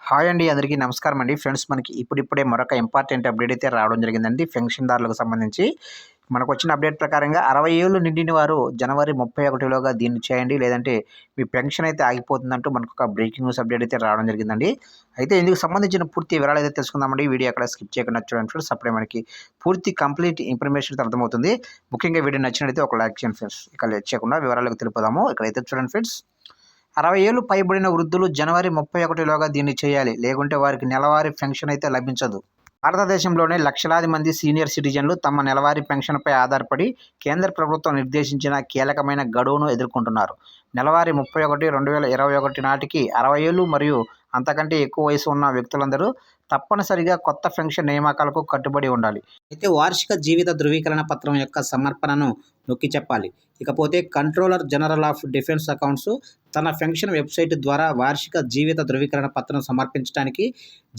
Hi అండి. అందరికీ నమస్కారం అండి. ఫ్రెండ్స్ మనకి ఇప్పుడిప్పుడే మరొక ఇంపార్టెంట్ అప్డేట్ అయితే రావడం జరిగిందండి. పెన్షన్‌దారులకు సంబంధించి. మనకొచ్చిన అప్డేట్ ప్రకారంగా 60 ఏళ్ళు నిండిన వారు జనవరి 31లోగా దీన్ని చేయండి. లేదంటే మీ పెన్షన్ అయితే ఆగిపోతుందంటూ మనకొక బ్రేకింగ్ న్యూస్ అప్డేట్ అయితే రావడం జరిగిందండి. అయితే ఇందుకు సంబంధించిన పూర్తి వివరాలైతే తెలుసుకుందామండి. వీడియో ఎక్కడ స్కిప్ చేయకుండా చూడండి ఫ్రెండ్స్. అప్పుడే మనకి పూర్తి కంప్లీట్ ఇన్ఫర్మేషన్ అయితే అర్థమవుతుంది. ముఖ్యంగా వీడియో నచ్చినట్లయితే ఒక లైక్ చేయండి ఫ్రెండ్స్. ఇక లేట్ చేయకుండా వివరాలకు తెలుపుదాము. ఇక్కడైతే చూడండి ఫ్రెండ్స్. 60 ఏళ్లు పైబడిన వృద్ధులు జనవరి 31లోగా దీన్ని చేయాలి. లేకుంటే వారికి నెలవారీ పెన్షన్ అయితే లభించదు. భారతదేశంలోనే లక్షలాది మంది సీనియర్ సిటిజన్లు తమ నెలవారీ పెన్షన్పై ఆధారపడి కేంద్ర ప్రభుత్వం నిర్దేశించిన కీలకమైన గడువును ఎదుర్కొంటున్నారు. నెలవారీ 31/2021 నాటికి 60 ఏళ్లు మరియు అంతకంటే ఎక్కువ వయసు ఉన్న వ్యక్తులందరూ తప్పనిసరిగా కొత్త పెన్షన్ నియామకాలకు కట్టుబడి ఉండాలి. అయితే వార్షిక జీవిత ధృవీకరణ పత్రం యొక్క సమర్పణను నొక్కి చెప్పాలి. ఇకపోతే controller general of defence accounts తన పెన్షన్ వెబ్సైట్ ద్వారా వార్షిక జీవిత ధృవీకరణ పత్రం సమర్పించడానికి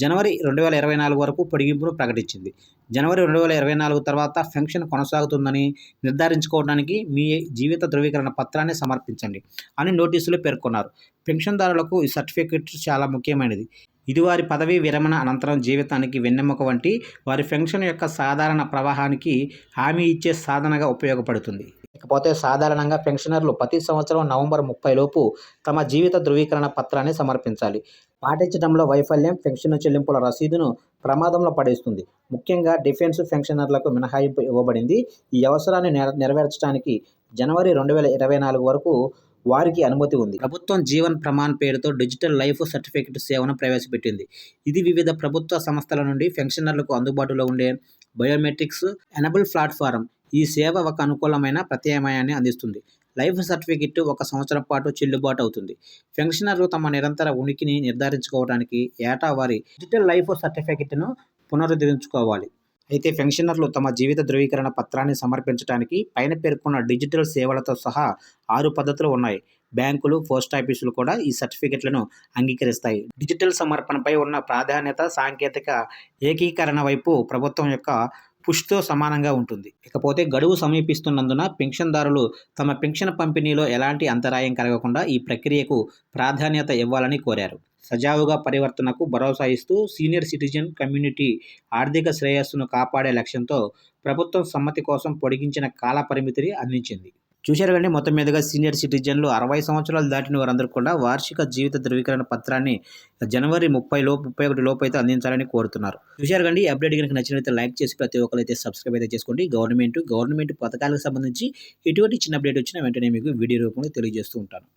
జనవరి 2024 వరకు పొడిగింపును ప్రకటించింది. జనవరి 2024 తర్వాత పెన్షన్ కొనసాగుతుందని నిర్ధారించుకోవడానికి మీ జీవిత ధృవీకరణ పత్రాన్ని సమర్పించండి అని నోటీసులో పేర్కొన్నారు. పెన్షన్దారులకు ఈ సర్టిఫికెట్ చాలా ముఖ్యమైనది. ఇది వారి పదవీ విరమణ అనంతరం జీవితానికి వెన్నెముక వంటి వారి పెన్షన్ యొక్క సాధారణ ప్రవాహానికి హామీ ఇచ్చే సాధనగా ఉపయోగపడుతుంది. ఇకపోతే సాధారణంగా పెన్షనర్లు ప్రతి సంవత్సరం నవంబర్ 30 లోపు తమ జీవిత ధృవీకరణ పత్రాన్ని సమర్పించాలి. పాటించడంలో వైఫల్యం పెన్షన్ చెల్లింపుల రసీదును ప్రమాదంలో పడేస్తుంది. ముఖ్యంగా డిఫెన్స్ పెన్షనర్లకు మినహాయింపు ఇవ్వబడింది. ఈ అవసరాన్ని నెరవేర్చడానికి జనవరి 2024 వరకు వారికి అనుమతి ఉంది. ప్రభుత్వం జీవన్ ప్రమాణ్ పేరుతో డిజిటల్ లైఫ్ సర్టిఫికెట్ సేవను ప్రవేశపెట్టింది. ఇది వివిధ ప్రభుత్వ సంస్థల నుండి పెన్షనర్లకు అందుబాటులో ఉండే బయోమెట్రిక్స్ ఎనబుల్ ప్లాట్ఫారం. ఈ సేవ ఒక అనుకూలమైన ప్రత్యామ్నాయాన్ని అందిస్తుంది. లైఫ్ సర్టిఫికెట్ 1 సంవత్సరం పాటు చెల్లుబాటు అవుతుంది. పెన్షనర్లు తమ నిరంతర ఉనికిని నిర్ధారించుకోవడానికి ఏటా వారి డిజిటల్ లైఫ్ సర్టిఫికెట్ను పునరుద్ధరించుకోవాలి. అయితే పెన్షనర్లు తమ జీవిత ధృవీకరణ పత్రాన్ని సమర్పించడానికి పైన పేర్కొన్న డిజిటల్ సేవలతో సహా 6 పద్ధతులు ఉన్నాయి. బ్యాంకులు, పోస్టాఫీసులు కూడా ఈ సర్టిఫికెట్లను అంగీకరిస్తాయి. డిజిటల్ సమర్పణపై ఉన్న ప్రాధాన్యత సాంకేతిక ఏకీకరణ వైపు ప్రభుత్వం యొక్క పుష్తో సమానంగా ఉంటుంది. ఇకపోతే గడువు సమీపిస్తున్నందున పెన్షన్దారులు తమ పెన్షన్ పంపిణీలో ఎలాంటి అంతరాయం కలగకుండా ఈ ప్రక్రియకు ప్రాధాన్యత ఇవ్వాలని కోరారు. సజావుగా పరివర్తనకు భరోసా ఇస్తూ సీనియర్ సిటిజన్ కమ్యూనిటీ ఆర్థిక శ్రేయస్సును కాపాడే లక్ష్యంతో ప్రభుత్వం సమ్మతి కోసం పొడిగించిన కాల పరిమితిని అందించింది. చూశారు కండి, మొత్తం మీదుగా సీనియర్ సిటిజన్లు 60 సంవత్సరాలు దాటిన వారందరూ కూడా వార్షిక జీవిత ధృవీకరణ పత్రాన్ని జనవరి 31 లోపు అయితే అందించాలని కోరుతున్నారు. చూశారు కండి, ఈ అప్డేట్ కనుక నచ్చినట్లయితే లైక్ చేసి ప్రతి ఒక్కరు అయితే సబ్స్క్రైబ్ అయితే చేసుకోండి. గవర్నమెంట్ పథకాలకు సంబంధించి ఎటువంటి చిన్న అప్డేట్ వచ్చినా వెంటనే మీకు వీడియో రూపంలో తెలియజేస్తూ ఉంటాను.